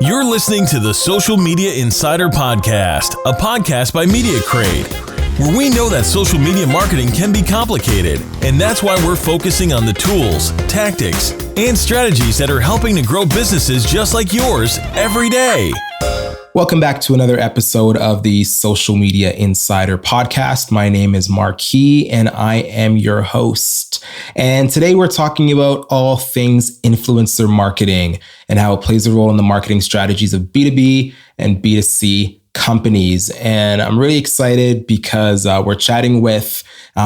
You're listening to the Social Media Insider Podcast, a podcast by Media Crate, where we know that social media marketing can be complicated, and that's why we're focusing on the tools, tactics, and strategies that are helping to grow businesses just like yours every day. Welcome back to another episode of the Social Media Insider Podcast. My name is Marquis and I am your host. And today we're talking about all things influencer marketing and how it plays a role in the marketing strategies of B2B and B2C companies. And I'm really excited because we're chatting with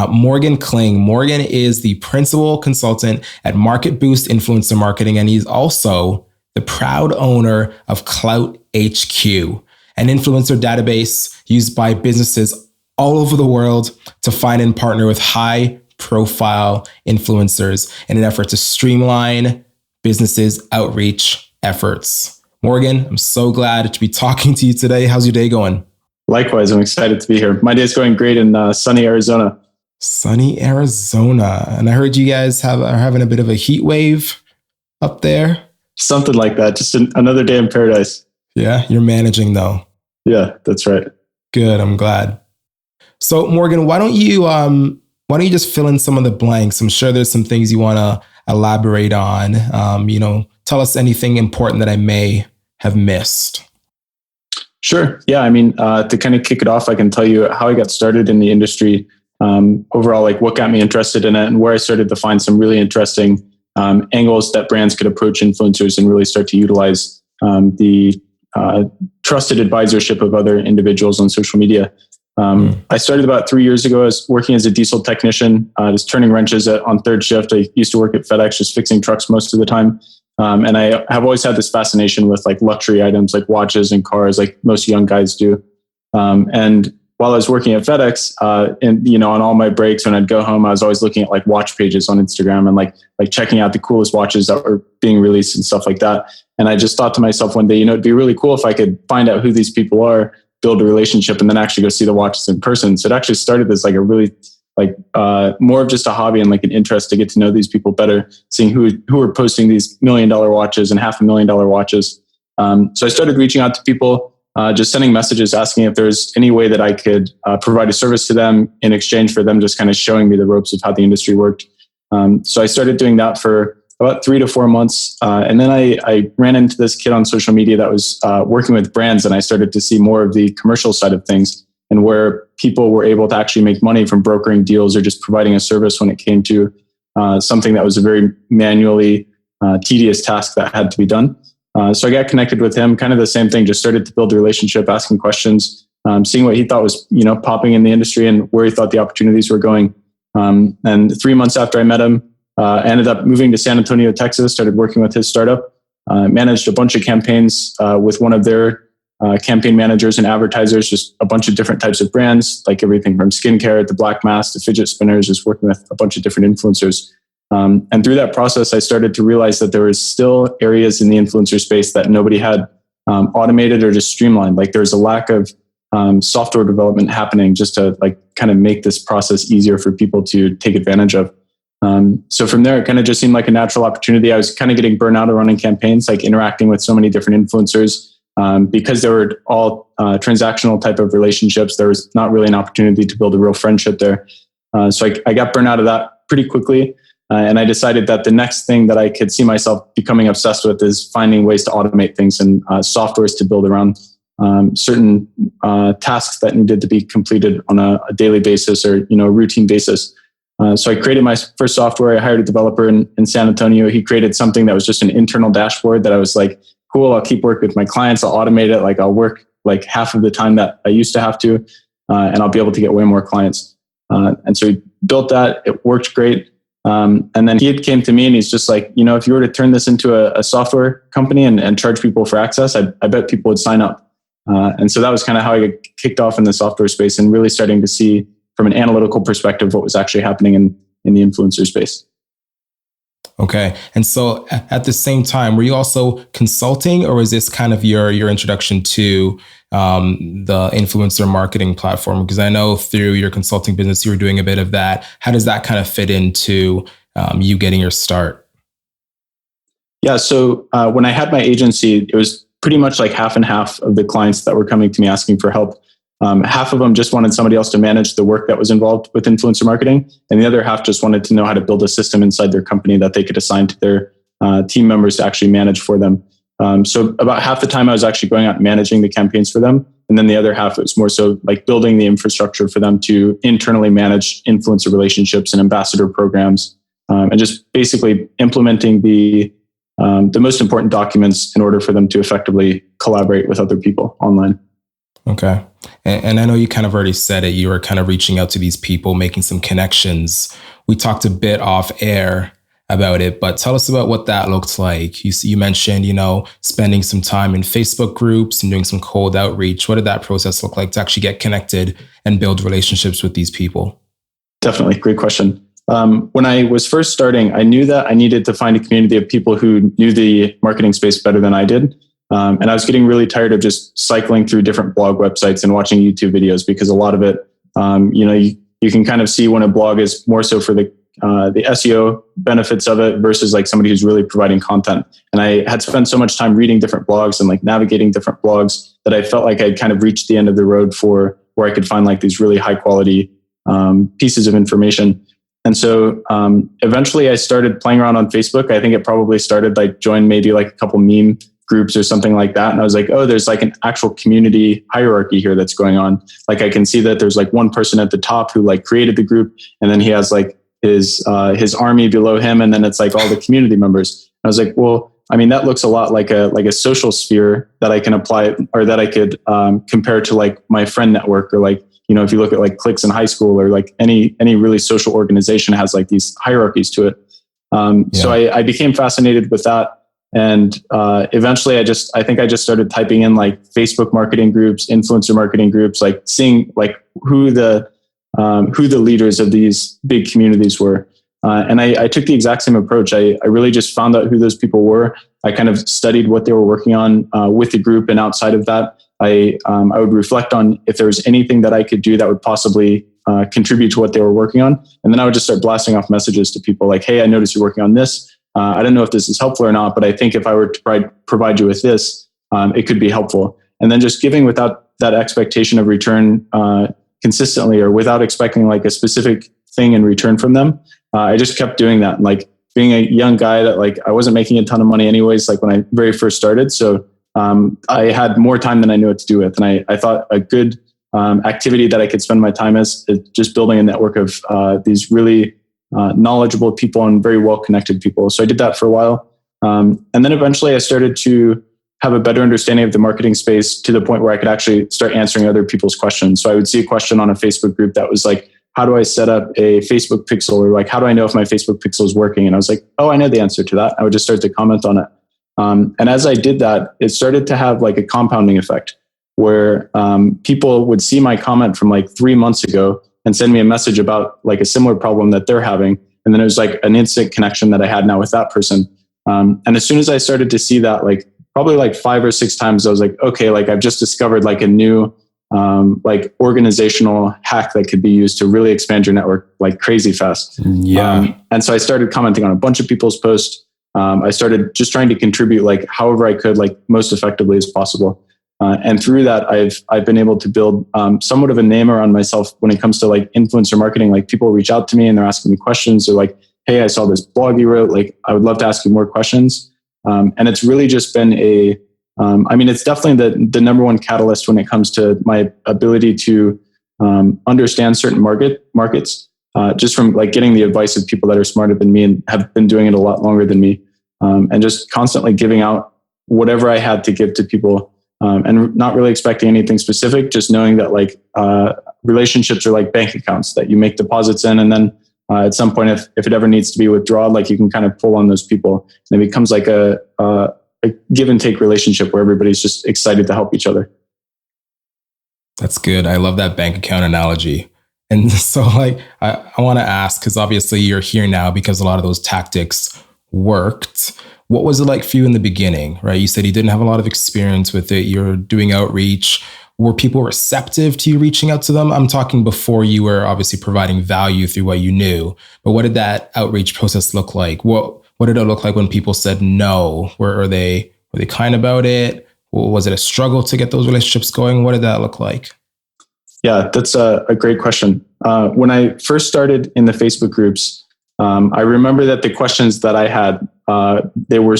Morgan Kling. Morgan is the principal consultant at Market Boost Influencer Marketing, and he's also the proud owner of CloutHQ, an influencer database used by businesses all over the world to find and partner with high-profile influencers in an effort to streamline businesses' outreach efforts. Morgan, I'm so glad to be talking to you today. How's your day going? Likewise, I'm excited to be here. My day's going great in sunny Arizona. Sunny Arizona. And I heard you guys are having a bit of a heat wave up there. Something like that. Just another day in paradise. Yeah, you're managing though. Yeah, that's right. Good. I'm glad. So Morgan, why don't you just fill in some of the blanks? I'm sure there's some things you want to elaborate on. Tell us anything important that I may have missed. Sure. Yeah. I mean, to kind of kick it off, I can tell you how I got started in the industry. Overall, like what got me interested in it and where I started to find some really interesting angles that brands could approach influencers and really start to utilize the trusted advisorship of other individuals on social media. I started about 3 years ago as working as a diesel technician, just turning wrenches on third shift. I used to work at FedEx, just fixing trucks most of the time. And I have always had this fascination with like luxury items like watches and cars, like most young guys do. And while I was working at FedEx, on all my breaks when I'd go home, I was always looking at like watch pages on Instagram and like checking out the coolest watches that were being released and stuff like that. And I just thought to myself one day, it'd be really cool if I could find out who these people are, build a relationship, and then actually go see the watches in person. So it actually started as like a really more of just a hobby and like an interest to get to know these people better, seeing who are posting these $1 million watches and $500,000 watches. So I started reaching out to people. Just sending messages asking if there's any way that I could provide a service to them in exchange for them just kind of showing me the ropes of how the industry worked. So I started doing that for about 3 to 4 months. And then I ran into this kid on social media that was working with brands, and I started to see more of the commercial side of things and where people were able to actually make money from brokering deals or just providing a service when it came to something that was a very manually tedious task that had to be done. So I got connected with him, kind of the same thing, just started to build a relationship, asking questions, seeing what he thought was, popping in the industry and where he thought the opportunities were going. And 3 months after I met him, I ended up moving to San Antonio, Texas, started working with his startup, managed a bunch of campaigns with one of their campaign managers and advertisers, just a bunch of different types of brands, like everything from skincare to black mask to fidget spinners, just working with a bunch of different influencers. And through that process, I started to realize that there was still areas in the influencer space that nobody had automated or just streamlined. Like there's a lack of software development happening just to like kind of make this process easier for people to take advantage of. So from there, it kind of just seemed like a natural opportunity. I was kind of getting burnt out of running campaigns, like interacting with so many different influencers. Because they were all transactional type of relationships, there was not really an opportunity to build a real friendship there. So I got burnt out of that pretty quickly. And I decided that the next thing that I could see myself becoming obsessed with is finding ways to automate things and softwares to build around certain tasks that needed to be completed on a daily basis or a routine basis. So I created my first software. I hired a developer in San Antonio. He created something that was just an internal dashboard that I was like, cool, I'll keep working with my clients. I'll automate it. Like I'll work like half of the time that I used to have to, and I'll be able to get way more clients. And so he built that. It worked great. And then he came to me and he's just like, if you were to turn this into a software company and charge people for access, I bet people would sign up. And so that was kind of how I got kicked off in the software space and really starting to see from an analytical perspective what was actually happening in the influencer space. Okay. And so at the same time, were you also consulting, or was this kind of your introduction to the influencer marketing platform? Because I know through your consulting business, you were doing a bit of that. How does that kind of fit into you getting your start? Yeah. So when I had my agency, it was pretty much like half and half of the clients that were coming to me asking for help. Half of them just wanted somebody else to manage the work that was involved with influencer marketing. And the other half just wanted to know how to build a system inside their company that they could assign to their team members to actually manage for them. So about half the time I was actually going out and managing the campaigns for them. And then the other half, it was more so like building the infrastructure for them to internally manage influencer relationships and ambassador programs, and just basically implementing the most important documents in order for them to effectively collaborate with other people online. Okay. And I know you kind of already said it, you were kind of reaching out to these people, making some connections. We talked a bit off air about it, but tell us about what that looked like. You mentioned, spending some time in Facebook groups and doing some cold outreach. What did that process look like to actually get connected and build relationships with these people? Definitely. Great question. When I was first starting, I knew that I needed to find a community of people who knew the marketing space better than I did. And I was getting really tired of just cycling through different blog websites and watching YouTube videos, because a lot of it, you can kind of see when a blog is more so for the SEO benefits of it versus like somebody who's really providing content. And I had spent so much time reading different blogs and like navigating different blogs that I felt like I'd kind of reached the end of the road for where I could find like these really high quality pieces of information. And so eventually I started playing around on Facebook. I think it probably started like joined maybe like a couple meme groups or something like that. And I was like, oh, there's like an actual community hierarchy here that's going on. Like I can see that there's like one person at the top who like created the group, and then he has like his army below him, and then it's like all the community members. I was like, well, I mean, that looks a lot like a social sphere that I can apply, or that I could compare to like my friend network, or like, if you look at like cliques in high school, or like any really social organization has like these hierarchies to it. So I became fascinated with that. And eventually I think I just started typing in like Facebook marketing groups, influencer marketing groups, like seeing like who the leaders of these big communities were. And I took the exact same approach. I really just found out who those people were. I kind of studied what they were working on with the group. And outside of that, I would reflect on if there was anything that I could do that would possibly contribute to what they were working on. And then I would just start blasting off messages to people like, hey, I noticed you're working on this. I don't know if this is helpful or not, but I think if I were to provide you with this, it could be helpful. And then just giving without that expectation of return consistently, or without expecting like a specific thing in return from them. I just kept doing that. Like being a young guy that like I wasn't making a ton of money anyways, like when I very first started. So I had more time than I knew what to do with. And I thought a good activity that I could spend my time is just building a network of these really knowledgeable people and very well-connected people. So I did that for a while. And then eventually I started to have a better understanding of the marketing space to the point where I could actually start answering other people's questions. So I would see a question on a Facebook group that was like, how do I set up a Facebook pixel? Or like, how do I know if my Facebook pixel is working? And I was like, oh, I know the answer to that. I would just start to comment on it. And as I did that, it started to have like a compounding effect where people would see my comment from like 3 months ago and send me a message about like a similar problem that they're having. And then it was like an instant connection that I had now with that person. And as soon as I started to see that, like probably like 5 or 6 times, I was like, okay, like I've just discovered like a new like organizational hack that could be used to really expand your network like crazy fast. And so I started commenting on a bunch of people's posts. I started just trying to contribute like however I could, like most effectively as possible. And through that, I've been able to build somewhat of a name around myself when it comes to like influencer marketing. Like people reach out to me and they're asking me questions. They're like, hey, I saw this blog you wrote. Like, I would love to ask you more questions. And it's really just been it's definitely the number one catalyst when it comes to my ability to understand certain markets, just from like getting the advice of people that are smarter than me and have been doing it a lot longer than me, and just constantly giving out whatever I had to give to people. And not really expecting anything specific, just knowing that like relationships are like bank accounts that you make deposits in. And then at some point, if it ever needs to be withdrawn, like you can kind of pull on those people. And it becomes like a give and take relationship where everybody's just excited to help each other. That's good. I love that bank account analogy. And so like, I want to ask, because obviously you're here now because a lot of those tactics worked. What was it like for you in the beginning, right? You said you didn't have a lot of experience with it. You're doing outreach. Were people receptive to you reaching out to them? I'm talking before you were obviously providing value through what you knew, but what did that outreach process look like? What did it look like when people said no? Were they kind about it? Was it a struggle to get those relationships going? What did that look like? Yeah, that's a great question. When I first started in the Facebook groups, I remember that the questions that I had, they were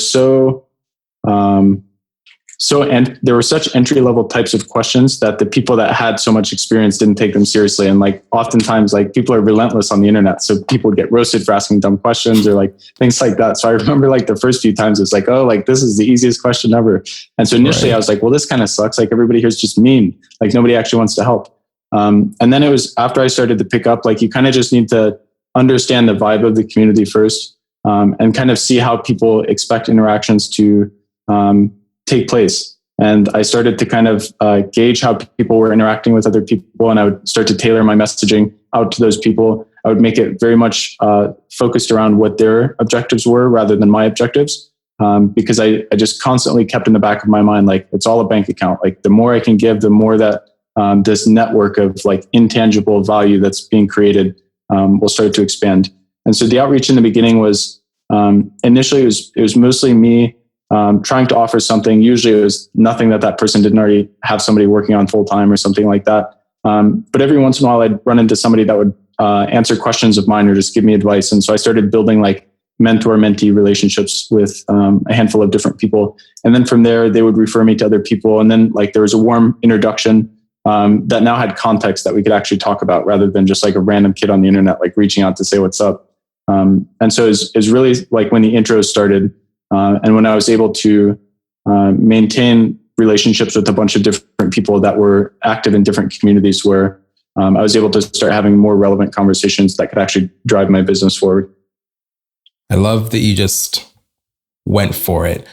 there were such entry level types of questions that the people that had so much experience didn't take them seriously. And like oftentimes, like people are relentless on the internet, so people would get roasted for asking dumb questions or like things like that. So I remember like the first few times it's like, oh, like this is the easiest question ever. And so initially I was like, well, this kind of sucks. Like everybody here is just mean. Like nobody actually wants to help. And then it was after I started to pick up, like you kind of just need to understand the vibe of the community first, and kind of see how people expect interactions to take place. And I started to kind of gauge how people were interacting with other people, and I would start to tailor my messaging out to those people. I would make it very much focused around what their objectives were rather than my objectives, because I just constantly kept in the back of my mind, like it's all a bank account. Like the more I can give, the more that this network of like intangible value that's being created will start to expand. And so the outreach in the beginning was initially it was mostly me trying to offer something. Usually it was nothing that person didn't already have somebody working on full time or something like that. But every once in a while I'd run into somebody that would answer questions of mine or just give me advice. And so I started building like mentor-mentee relationships with a handful of different people. And then from there, they would refer me to other people. And then like there was a warm introduction that now had context that we could actually talk about rather than just like a random kid on the internet, like reaching out to say what's up. And so it's really like when the intros started, and when I was able to maintain relationships with a bunch of different people that were active in different communities where I was able to start having more relevant conversations that could actually drive my business forward. I love that you just went for it.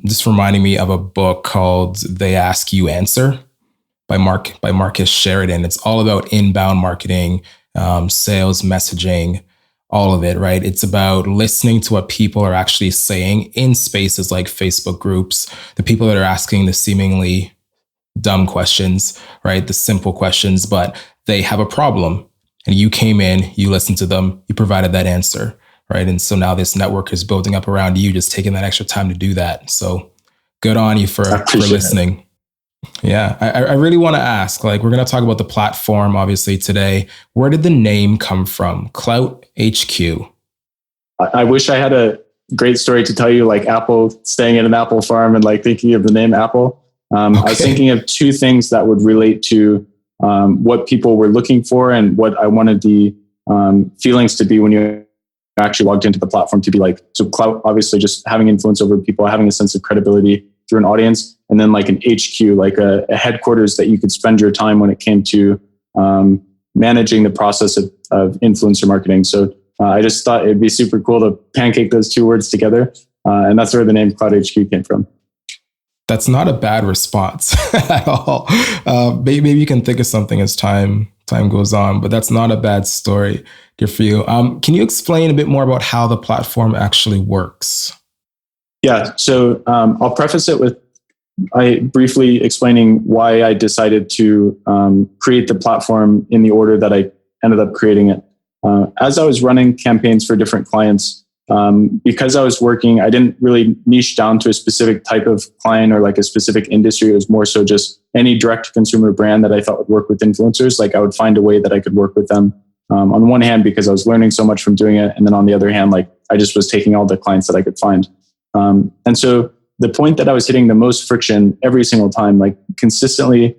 Just reminding me of a book called They Ask You Answer by Marcus Sheridan. It's all about inbound marketing, sales, messaging, all of it, right? It's about listening to what people are actually saying in spaces like Facebook groups, the people that are asking the seemingly dumb questions, right? The simple questions, but they have a problem. And you came in, you listened to them, you provided that answer, right? And so now this network is building up around you, just taking that extra time to do that. So good on you for listening. Yeah, I really want to ask, like, we're going to talk about the platform, obviously, today. Where did the name come from? CloutHQ. I wish I had a great story to tell you, like Apple, staying at an apple farm and like thinking of the name Apple. I was thinking of two things that would relate to what people were looking for and what I wanted the feelings to be when you actually logged into the platform to be like. So Clout, obviously, just having influence over people, having a sense of credibility through an audience, and then like an HQ, like a headquarters that you could spend your time when it came to managing the process of influencer marketing. So I just thought it'd be super cool to pancake those two words together. And that's where the name CloutHQ came from. That's not a bad response at all. Maybe you can think of something as time goes on, but that's not a bad story. Good for you. Can you explain a bit more about how the platform actually works? Yeah, so I'll preface it with briefly explaining why I decided to create the platform in the order that I ended up creating it. As I was running campaigns for different clients, because I was working, I didn't really niche down to a specific type of client or like a specific industry. It was more so just any direct consumer brand that I thought would work with influencers. Like I would find a way that I could work with them. On one hand, because I was learning so much from doing it. And then on the other hand, like I just was taking all the clients that I could find. And so the point that I was hitting the most friction every single time, like consistently,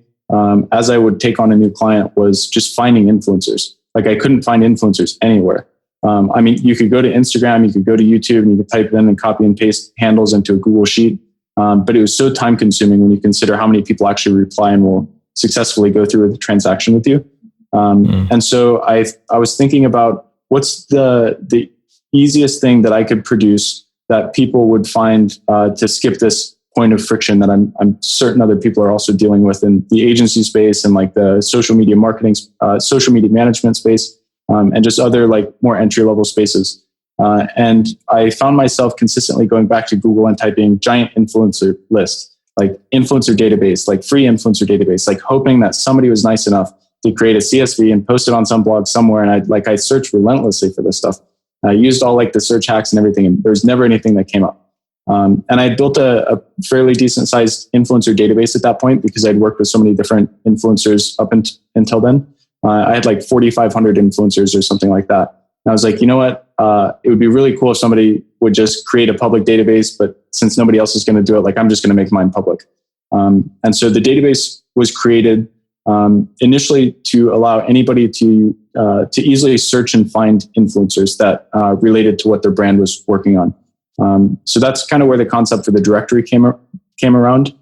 as I would take on a new client, was just finding influencers. Like I couldn't find influencers anywhere. I mean, you could go to Instagram, you could go to YouTube, and you could type in and copy and paste handles into a Google Sheet. But it was so time consuming when you consider how many people actually reply and will successfully go through the transaction with you. And so I was thinking about what's the easiest thing that I could produce that people would find to skip this point of friction that I'm certain other people are also dealing with in the agency space and like the social media marketing, social media management space, and just other like more entry level spaces. And I found myself consistently going back to Google and typing giant influencer list, like influencer database, like free influencer database, like hoping that somebody was nice enough to create a CSV and post it on some blog somewhere. And I searched relentlessly for this stuff. I used all like the search hacks and everything, and there's never anything that came up. And I built a fairly decent sized influencer database at that point because I'd worked with so many different influencers up until then. I had like 4,500 influencers or something like that. And I was like, you know what? It would be really cool if somebody would just create a public database, but since nobody else is going to do it, like I'm just going to make mine public. And so the database was created initially to allow anybody to easily search and find influencers that related to what their brand was working on. So that's kind of where the concept for the directory came around.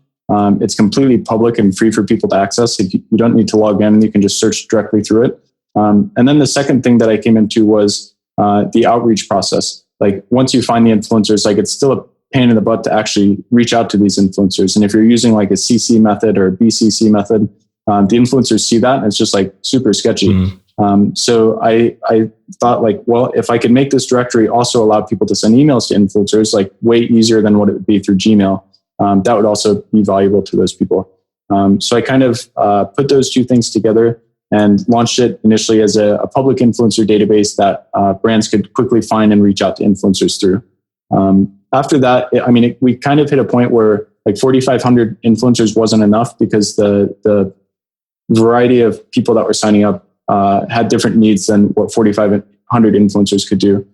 It's completely public and free for people to access. You don't need to log in. You can just search directly through it. And then the second thing that I came into was the outreach process. Like once you find the influencers, like it's still a pain in the butt to actually reach out to these influencers. And if you're using like a CC method or a BCC method, the influencers see that and it's just like super sketchy. So I thought like, well, if I could make this directory also allow people to send emails to influencers, like way easier than what it would be through Gmail, that would also be valuable to those people. So I kind of put those two things together and launched it initially as a public influencer database that brands could quickly find and reach out to influencers through. After that, we kind of hit a point where like 4,500 influencers wasn't enough because the variety of people that were signing up had different needs than what 4,500 influencers could do.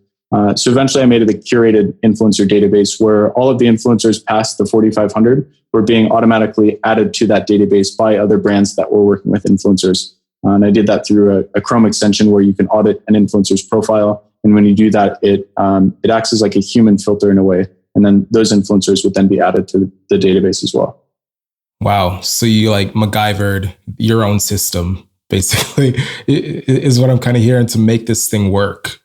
So eventually I made it a curated influencer database where all of the influencers past the 4,500 were being automatically added to that database by other brands that were working with influencers. And I did that through a Chrome extension where you can audit an influencer's profile. And when you do that, it acts as like a human filter in a way. And then those influencers would then be added to the database as well. Wow. So you like MacGyvered your own system, basically, is what I'm kind of hearing to make this thing work.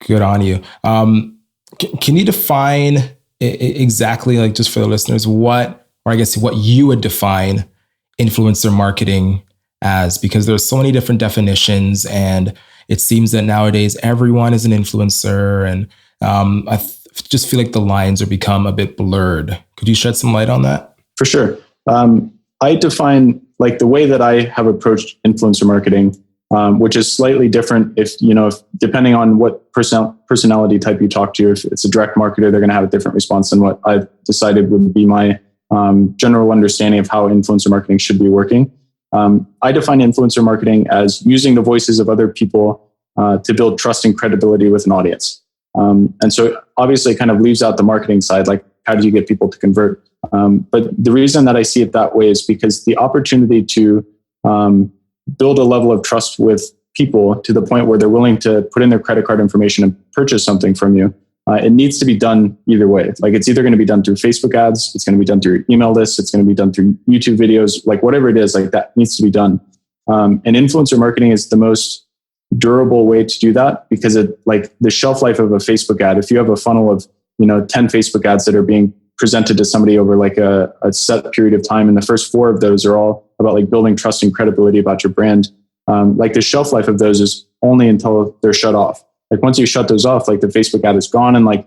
Good on you. Can you define exactly, like just for the listeners, what you would define influencer marketing as? Because there's so many different definitions and it seems that nowadays everyone is an influencer, and I just feel like the lines are become a bit blurred. Could you shed some light on that? For sure. I define like the way that I have approached influencer marketing, which is slightly different if depending on what personality type you talk to. If it's a direct marketer, they're going to have a different response than what I've decided would be my general understanding of how influencer marketing should be working. I define influencer marketing as using the voices of other people to build trust and credibility with an audience. And so obviously it kind of leaves out the marketing side, like how do you get people to convert? But the reason that I see it that way is because the opportunity to build a level of trust with people to the point where they're willing to put in their credit card information and purchase something from you, it needs to be done either way. Like it's either going to be done through Facebook ads, it's going to be done through email lists, it's going to be done through YouTube videos, like whatever it is, like that needs to be done. And influencer marketing is the most durable way to do that because it like the shelf life of a Facebook ad, if you have a funnel of 10 Facebook ads that are being presented to somebody over like a set period of time, and the first 4 of those are all about like building trust and credibility about your brand, like the shelf life of those is only until they're shut off. Like once you shut those off, like the Facebook ad is gone, and like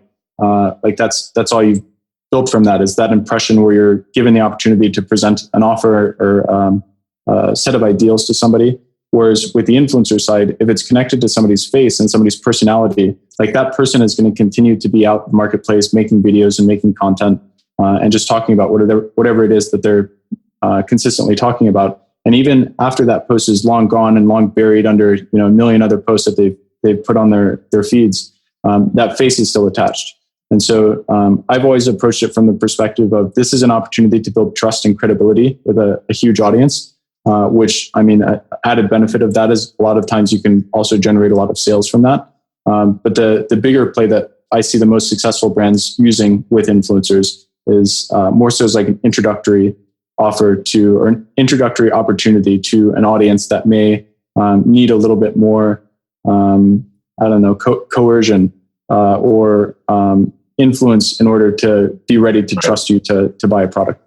that's all you've built from that is that impression where you're given the opportunity to present an offer or a set of ideals to somebody. Whereas with the influencer side, if it's connected to somebody's face and somebody's personality, like that person is going to continue to be out in the marketplace, making videos and making content and just talking about whatever it is that they're consistently talking about. And even after that post is long gone and long buried under a million other posts that they've put on their feeds, that face is still attached. And so I've always approached it from the perspective of this is an opportunity to build trust and credibility with a huge audience. Which added benefit of that is a lot of times you can also generate a lot of sales from that. But the bigger play that I see the most successful brands using with influencers is more so as like an introductory offer to, or an introductory opportunity to an audience that may need a little bit more, coercion or influence in order to be ready to trust you to buy a product.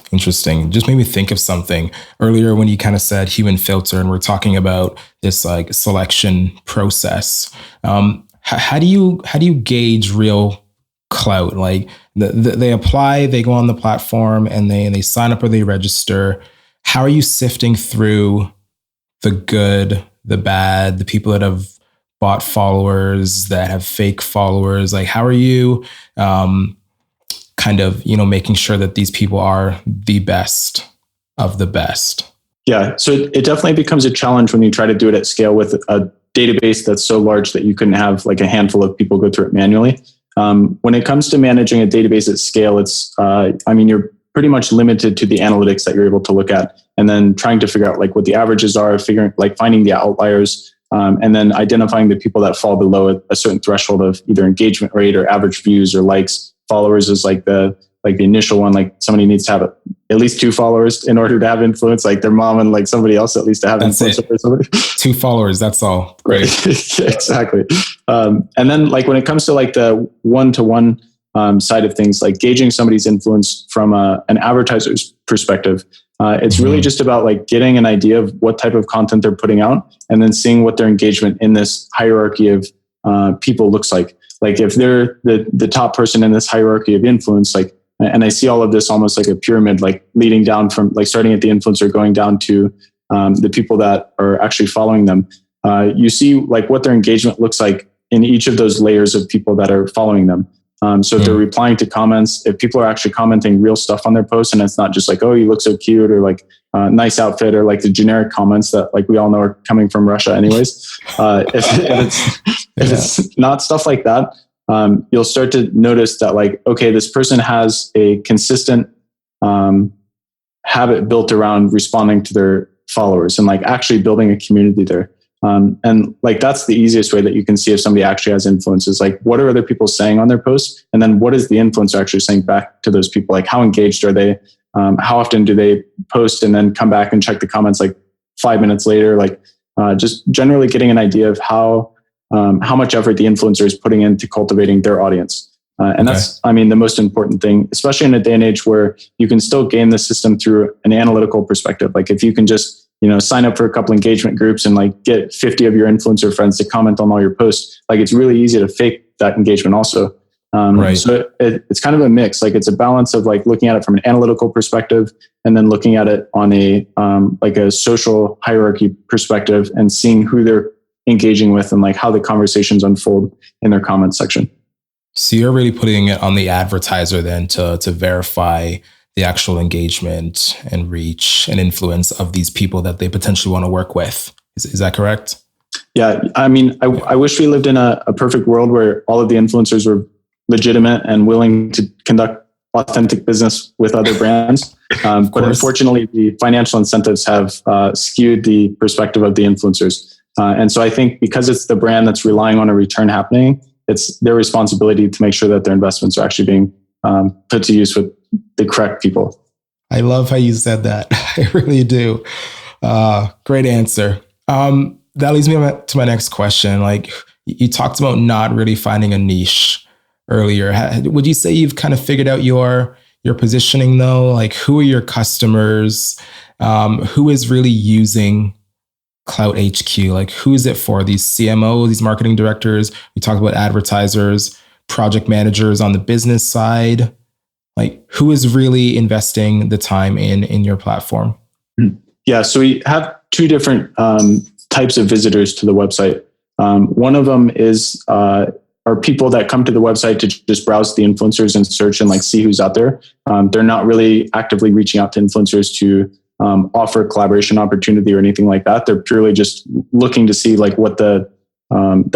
Interesting. Just made me think of something earlier when you kind of said human filter, and we're talking about this like selection process. How do you gauge real clout? Like they apply, they go on the platform, and they sign up or they register. How are you sifting through the good, the bad, the people that have bot followers, that have fake followers? Like, how are you kind of, making sure that these people are the best of the best? Yeah. So it definitely becomes a challenge when you try to do it at scale with a database that's so large that you couldn't have like a handful of people go through it manually. When it comes to managing a database at scale, it's, you're pretty much limited to the analytics that you're able to look at, and then trying to figure out like what the averages are, finding the outliers, and then identifying the people that fall below a certain threshold of either engagement rate or average views or likes. Followers is like the initial one. Like somebody needs to have at least 2 followers in order to have influence, like their mom and like somebody else at least to have influence over somebody. 2 followers, that's all. Great. Yeah, exactly. And then like when it comes to like the one-to-one side of things, like gauging somebody's influence from an advertiser's perspective, it's really just about like getting an idea of what type of content they're putting out, and then seeing what their engagement in this hierarchy of people looks like. Like if they're the top person in this hierarchy of influence, like, and I see all of this almost like a pyramid, like leading down from like starting at the influencer, going down to the people that are actually following them. You see like what their engagement looks like in each of those layers of people that are following them. So if they're replying to comments, if people are actually commenting real stuff on their posts, and it's not just like, oh, you look so cute, or like nice outfit, or like the generic comments that like we all know are coming from Russia anyways. If it's not stuff like that, you'll start to notice that like, okay, this person has a consistent habit built around responding to their followers and like actually building a community there. And like, that's the easiest way that you can see if somebody actually has influence, is like, what are other people saying on their posts? And then what is the influencer actually saying back to those people? Like, how engaged are they? How often do they post and then come back and check the comments like 5 minutes later? Like, just generally getting an idea of how much effort the influencer is putting into cultivating their audience. And that's, the most important thing, especially in a day and age where you can still game the system through an analytical perspective. Like if you can just, sign up for a couple engagement groups and like get 50 of your influencer friends to comment on all your posts, like it's really easy to fake that engagement also. So it's kind of a mix. Like it's a balance of like looking at it from an analytical perspective, and then looking at it on a like a social hierarchy perspective, and seeing who they're engaging with and like how the conversations unfold in their comment section. So you're really putting it on the advertiser then to verify the actual engagement and reach and influence of these people that they potentially want to work with. Is that correct? Yeah. I wish we lived in a perfect world where all of the influencers were legitimate and willing to conduct authentic business with other brands. But unfortunately, the financial incentives have skewed the perspective of the influencers. And so I think because it's the brand that's relying on a return happening, it's their responsibility to make sure that their investments are actually being put to use with the correct people. I love how you said that. I really do. Great answer. That leads me to my next question. Like you talked about not really finding a niche earlier. Would you say you've kind of figured out your positioning though? Like who are your customers? Who is really using CloutHQ? Like who is it for? These CMOs, these marketing directors? We talked about advertisers, project managers on the business side. Like who is really investing the time in your platform? Yeah, so we have 2 different types of visitors to the website. One of them is are people that come to the website to just browse the influencers and search and like see who's out there. They're not really actively reaching out to influencers to offer collaboration opportunity or anything like that. They're purely just looking to see like what the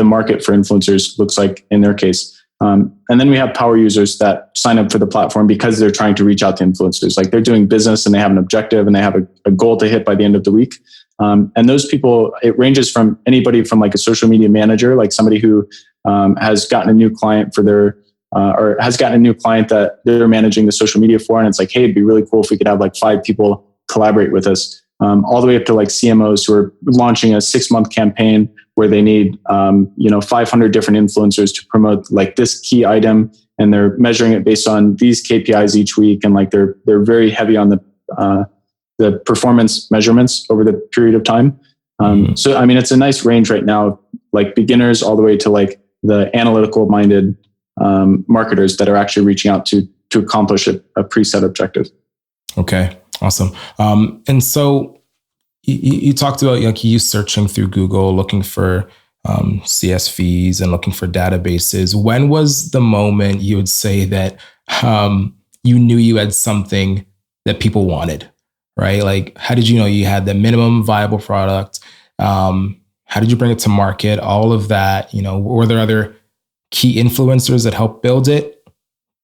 market for influencers looks like in their case. And then we have power users that sign up for the platform because they're trying to reach out to influencers. Like they're doing business and they have an objective and they have a goal to hit by the end of the week. And those people, it ranges from anybody from like a social media manager, like somebody who has gotten a new client for their, or has gotten a new client that they're managing the social media for. And it's like, hey, it'd be really cool if we could have like 5 people collaborate with us. All the way up to like CMOs who are launching a 6-month campaign where they need, 500 different influencers to promote like this key item, and they're measuring it based on these KPIs each week, and like they're very heavy on the performance measurements over the period of time. So it's a nice range right now, like beginners all the way to like the analytical minded marketers that are actually reaching out to accomplish a preset objective. Okay. Awesome. And so you talked about like you searching through Google, looking for CSVs and looking for databases. When was the moment you would say that you knew you had something that people wanted, right? Like, how did you know you had the minimum viable product? How did you bring it to market? All of that, were there other key influencers that helped build it?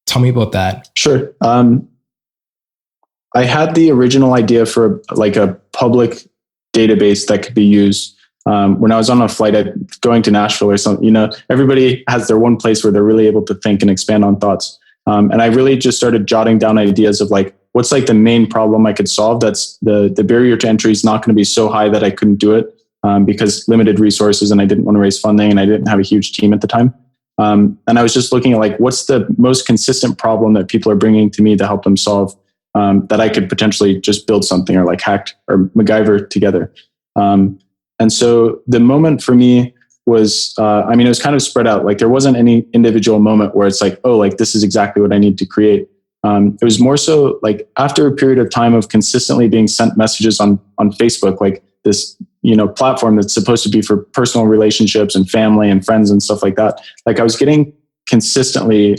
Tell me about that. Sure. I had the original idea for like a public database that could be used. When I was on a flight going to Nashville or something, everybody has their one place where they're really able to think and expand on thoughts. And I really just started jotting down ideas of like, what's like the main problem I could solve? That's the barrier to entry is not going to be so high that I couldn't do it because limited resources and I didn't want to raise funding and I didn't have a huge team at the time. And I was just looking at like, what's the most consistent problem that people are bringing to me to help them solve that I could potentially just build something or like hack or MacGyver together. And so the moment for me was, it was kind of spread out. Like there wasn't any individual moment where it's like, oh, like this is exactly what I need to create. It was more so like after a period of time of consistently being sent messages on Facebook, like this, platform that's supposed to be for personal relationships and family and friends and stuff like that. Like I was getting consistently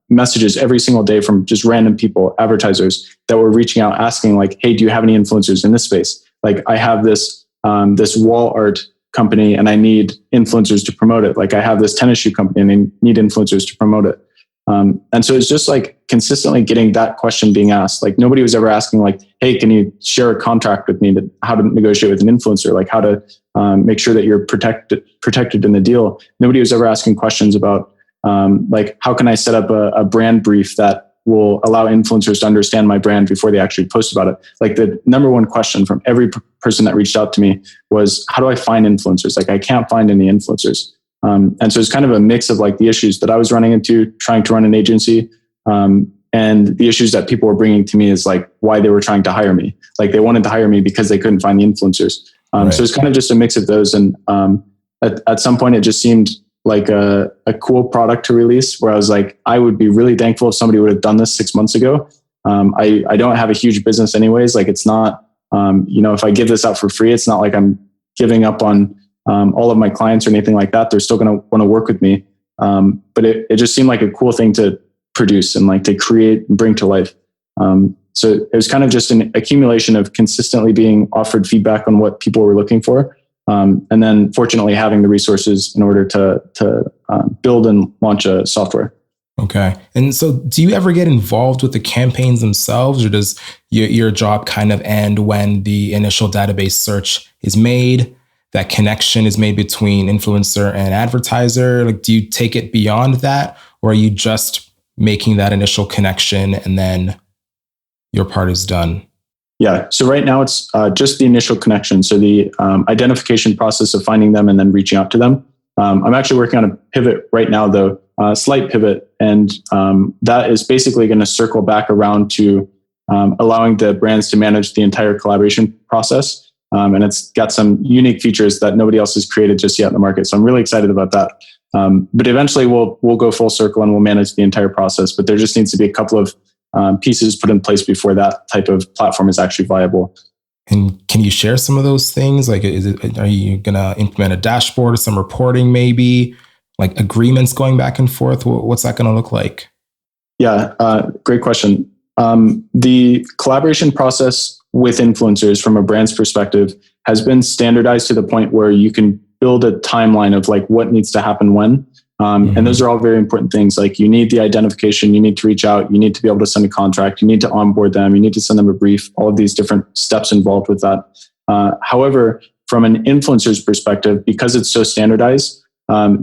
messages every single day from just random people, advertisers that were reaching out asking like, hey, do you have any influencers in this space? Like I have this wall art company and I need influencers to promote it. Like I have this tennis shoe company and I need influencers to promote it. And so it's just like consistently getting that question being asked. Like nobody was ever asking like, hey, can you share a contract with me to how to negotiate with an influencer? Like how to make sure that you're protected in the deal. Nobody was ever asking questions about like, how can I set up a brand brief that will allow influencers to understand my brand before they actually post about it? Like the number one question from every person that reached out to me was, how do I find influencers? Like I can't find any influencers. And so it's kind of a mix of like the issues that I was running into trying to run an agency. And the issues that people were bringing to me is like why they were trying to hire me. Like they wanted to hire me because they couldn't find the influencers. Right. So it's kind of just a mix of those. And at some point it just seemed like a cool product to release where I was like, I would be really thankful if somebody would have done this 6 months ago. I don't have a huge business anyways. Like it's not, if I give this out for free, it's not like I'm giving up on all of my clients or anything like that. They're still going to want to work with me. But it just seemed like a cool thing to produce and like to create and bring to life. So it was kind of just an accumulation of consistently being offered feedback on what people were looking for. And then fortunately having the resources in order to build and launch a software. Okay. And so do you ever get involved with the campaigns themselves, or does your job kind of end when the initial database search is made? That connection is made between influencer and advertiser. Like, do you take it beyond that, or are you just making that initial connection and then your part is done? Yeah. So right now it's just the initial connection. So the identification process of finding them and then reaching out to them. I'm actually working on a pivot right now, though, a slight pivot. And that is basically going to circle back around to allowing the brands to manage the entire collaboration process. And it's got some unique features that nobody else has created just yet in the market. So I'm really excited about that. But eventually we'll go full circle and we'll manage the entire process. But there just needs to be a couple of pieces put in place before that type of platform is actually viable. And can you share some of those things? Like, are you going to implement a dashboard or some reporting maybe? Like agreements going back and forth? What's that going to look like? Yeah, great question. The collaboration process with influencers from a brand's perspective has been standardized to the point where you can build a timeline of like what needs to happen when. And those are all very important things. Like you need the identification, you need to reach out, you need to be able to send a contract, you need to onboard them, you need to send them a brief, all of these different steps involved with that. However, from an influencer's perspective, because it's so standardized,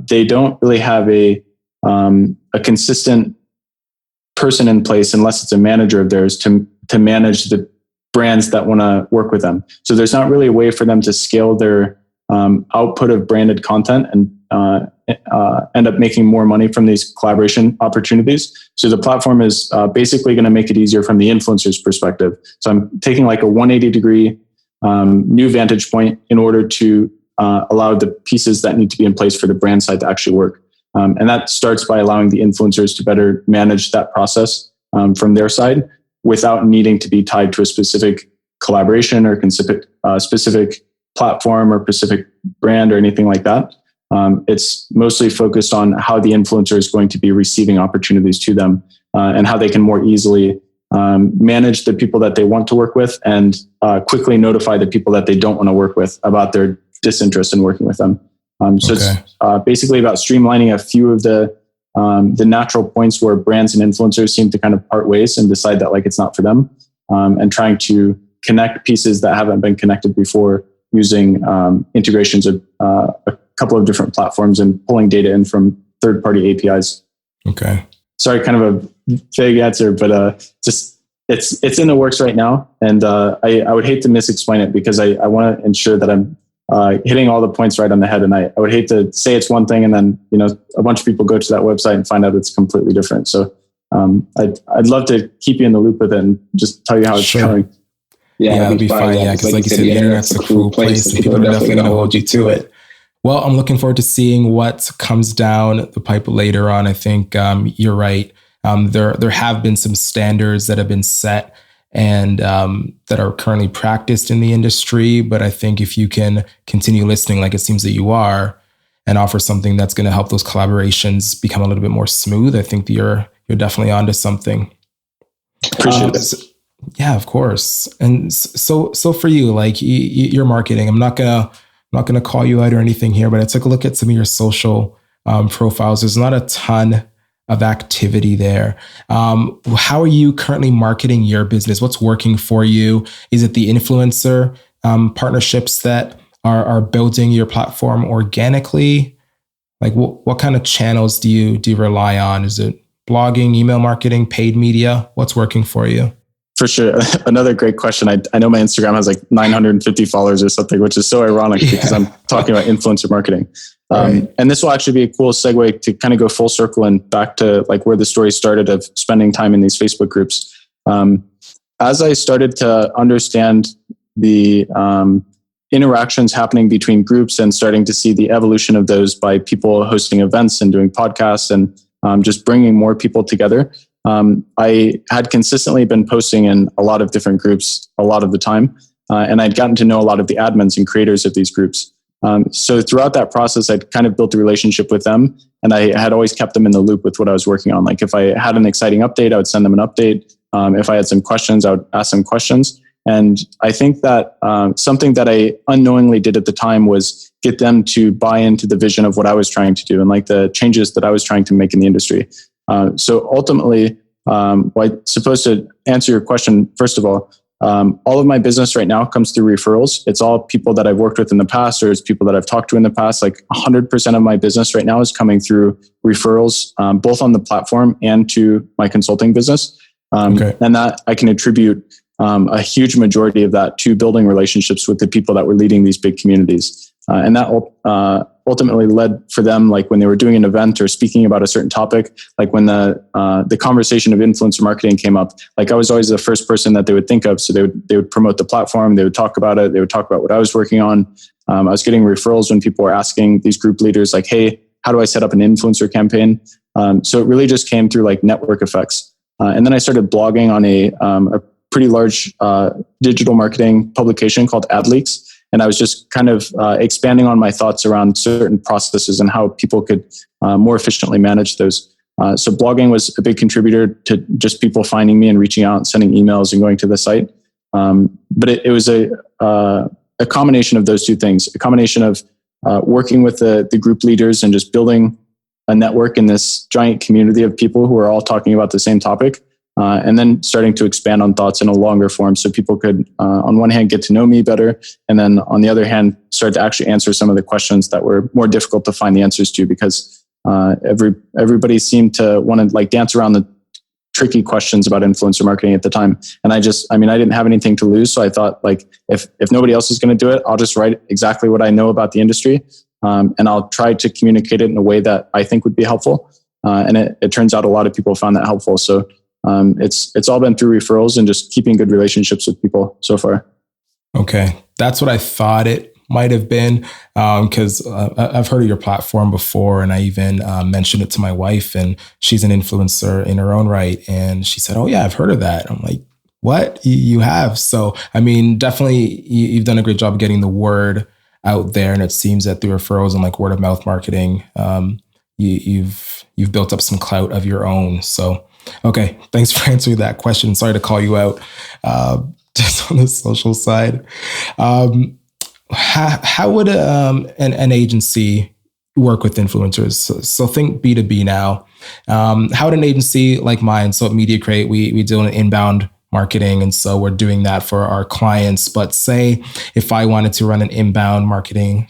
they don't really have a consistent person in place unless it's a manager of theirs to manage the brands that want to work with them. So there's not really a way for them to scale their output of branded content and end up making more money from these collaboration opportunities. So the platform is basically going to make it easier from the influencer's perspective. So I'm taking like a 180 degree new vantage point in order to allow the pieces that need to be in place for the brand side to actually work. And that starts by allowing the influencers to better manage that process from their side without needing to be tied to a specific collaboration or specific platform or specific brand or anything like that. It's mostly focused on how the influencer is going to be receiving opportunities to them, and how they can more easily manage the people that they want to work with, and quickly notify the people that they don't want to work with about their disinterest in working with them. So it's basically about streamlining a few of the natural points where brands and influencers seem to kind of part ways and decide that like it's not for them, and trying to connect pieces that haven't been connected before using integrations of a couple of different platforms and pulling data in from third-party APIs. Okay. Sorry, kind of a vague answer, but just it's in the works right now, and I would hate to misexplain it because I want to ensure that I'm hitting all the points right on the head, and I would hate to say it's one thing and then a bunch of people go to that website and find out it's completely different. So I'd love to keep you in the loop with it and just tell you how it's going. Yeah, that'd be fine. Yeah, because like you said, the internet's a cruel place, and people are definitely going to hold you to it. Well, I'm looking forward to seeing what comes down the pipe later on. I think you're right. There have been some standards that have been set and that are currently practiced in the industry. But I think if you can continue listening, like it seems that you are, and offer something that's going to help those collaborations become a little bit more smooth, I think that you're definitely onto something. Appreciate it. Yeah, of course. And so for you, like your marketing, I'm not gonna call you out or anything here, but I took a look at some of your social profiles. There's not a ton of activity there. How are you currently marketing your business? What's working for you? Is it the influencer partnerships that are building your platform organically? Like what kind of channels do you rely on? Is it blogging, email marketing, paid media? What's working for you? For sure. Another great question. I know my Instagram has like 950 followers or something, which is so ironic because I'm talking about influencer marketing. Right. And this will actually be a cool segue to kind of go full circle and back to like where the story started of spending time in these Facebook groups. As I started to understand the interactions happening between groups and starting to see the evolution of those by people hosting events and doing podcasts and just bringing more people together, I had consistently been posting in a lot of different groups a lot of the time. And I'd gotten to know a lot of the admins and creators of these groups. So throughout that process, I'd kind of built a relationship with them, and I had always kept them in the loop with what I was working on. Like if I had an exciting update, I would send them an update. If I had some questions, I would ask them questions. And I think that something that I unknowingly did at the time was get them to buy into the vision of what I was trying to do and like the changes that I was trying to make in the industry. So ultimately, I'm supposed to answer your question. First of all of my business right now comes through referrals. It's all people that I've worked with in the past, or it's people that I've talked to in the past. Like 100% of my business right now is coming through referrals, both on the platform and to my consulting business. And that I can attribute a huge majority of that to building relationships with the people that were leading these big communities. And that ultimately led for them, like when they were doing an event or speaking about a certain topic, like when the conversation of influencer marketing came up, like I was always the first person that they would think of. So they would promote the platform, they would talk about it, they would talk about what I was working on. I was getting referrals when people were asking these group leaders, like, hey, how do I set up an influencer campaign? So it really just came through like network effects. And then I started blogging on a pretty large digital marketing publication called AdLeaks. And I was just kind of expanding on my thoughts around certain processes and how people could more efficiently manage those. So blogging was a big contributor to just people finding me and reaching out and sending emails and going to the site. But it was a combination of those two things, a combination of working with the group leaders and just building a network in this giant community of people who are all talking about the same topic. And then starting to expand on thoughts in a longer form so people could, on one hand, get to know me better. And then on the other hand, start to actually answer some of the questions that were more difficult to find the answers to because everybody seemed to want to like dance around the tricky questions about influencer marketing at the time. And I didn't have anything to lose. So I thought like, if nobody else is going to do it, I'll just write exactly what I know about the industry. And I'll try to communicate it in a way that I think would be helpful. And it turns out a lot of people found that helpful. So it's all been through referrals and just keeping good relationships with people so far. Okay. That's what I thought it might have been. Cause I've heard of your platform before and I even mentioned it to my wife and she's an influencer in her own right. And she said, oh yeah, I've heard of that. I'm like, what? You have? So, I mean, definitely you've done a great job getting the word out there. And it seems that through referrals and like word of mouth marketing, you've built up some clout of your own. So, okay, thanks for answering that question. Sorry to call you out just on the social side. How would an agency work with influencers? So think B2B now. How would an agency like mine, so at Media Crate, we deal in inbound marketing. And so we're doing that for our clients. But say if I wanted to run an influencer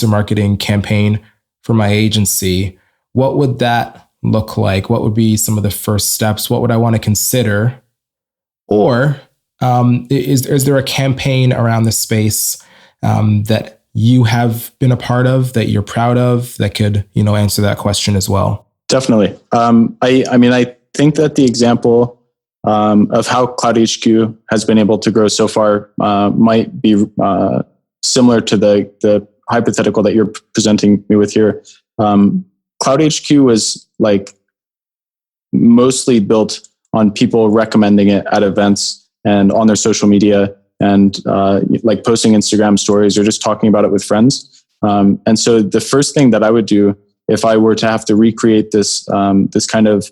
marketing campaign for my agency, what would that look like? What would be some of the first steps? What would I want to consider? Or is there a campaign around the space that you have been a part of, that you're proud of, that could, answer that question as well? Definitely. I think that the example of how CloutHQ has been able to grow so far might be similar to the hypothetical that you're presenting me with here. CloutHQ was like mostly built on people recommending it at events and on their social media, and like posting Instagram stories or just talking about it with friends. And so the first thing that I would do if I were to have to recreate this this kind of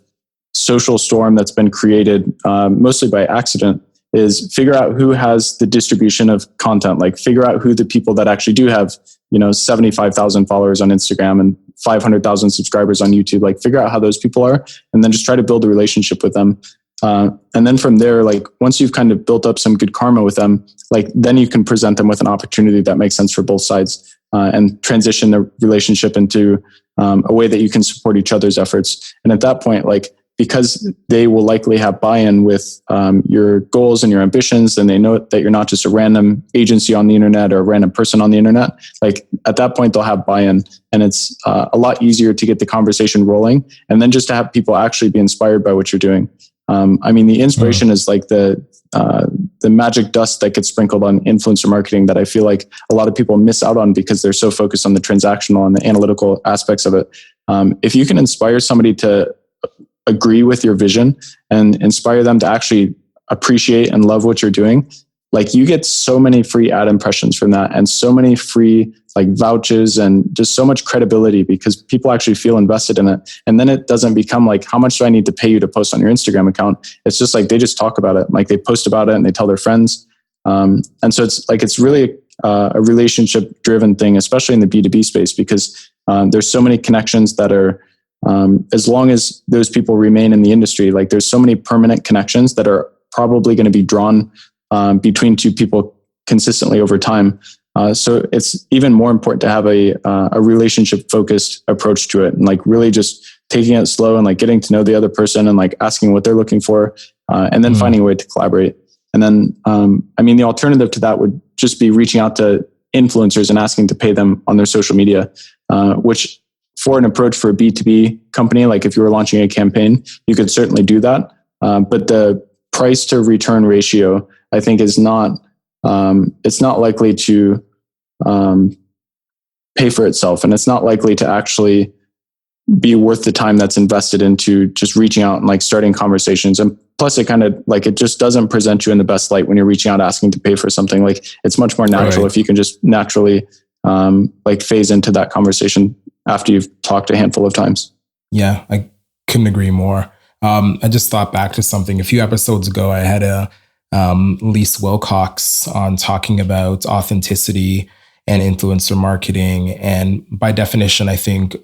social storm that's been created mostly by accident is figure out who has the distribution of content, like figure out who the people that actually do have, 75,000 followers on Instagram and 500,000 subscribers on YouTube, like figure out how those people are, and then just try to build a relationship with them. And then from there, like once you've kind of built up some good karma with them, like then you can present them with an opportunity that makes sense for both sides and transition the relationship into a way that you can support each other's efforts. And at that point, like, because they will likely have buy-in with your goals and your ambitions, and they know that you're not just a random agency on the internet or a random person on the internet, like at that point they'll have buy-in, and it's a lot easier to get the conversation rolling, and then just to have people actually be inspired by what you're doing. The inspiration is like the magic dust that gets sprinkled on influencer marketing that I feel like a lot of people miss out on because they're so focused on the transactional and the analytical aspects of it. If you can inspire somebody to agree with your vision and inspire them to actually appreciate and love what you're doing, like you get so many free ad impressions from that, and so many free like vouchers, and just so much credibility because people actually feel invested in it. And then it doesn't become like, how much do I need to pay you to post on your Instagram account? It's just like, they just talk about it. Like they post about it and they tell their friends. And so it's really a relationship driven thing, especially in the B2B space, because there's so many connections that are, as long as those people remain in the industry, like there's so many permanent connections that are probably going to be drawn between two people consistently over time. So it's even more important to have a relationship focused approach to it, and like really just taking it slow and like getting to know the other person and like asking what they're looking for, and then finding a way to collaborate. And then, the alternative to that would just be reaching out to influencers and asking to pay them on their social media, which for an approach for a B2B company, like if you were launching a campaign, you could certainly do that. But the price to return ratio, I think, is not, it's not likely to pay for itself. And it's not likely to actually be worth the time that's invested into just reaching out and like starting conversations. And plus it kind of like, it just doesn't present you in the best light when you're reaching out, asking to pay for something. Like it's much more natural if you can just naturally like phase into that conversation after you've talked a handful of times. Yeah, I couldn't agree more. I just thought back to something a few episodes ago. I had Lise Wilcox on talking about authenticity and influencer marketing. And by definition, I think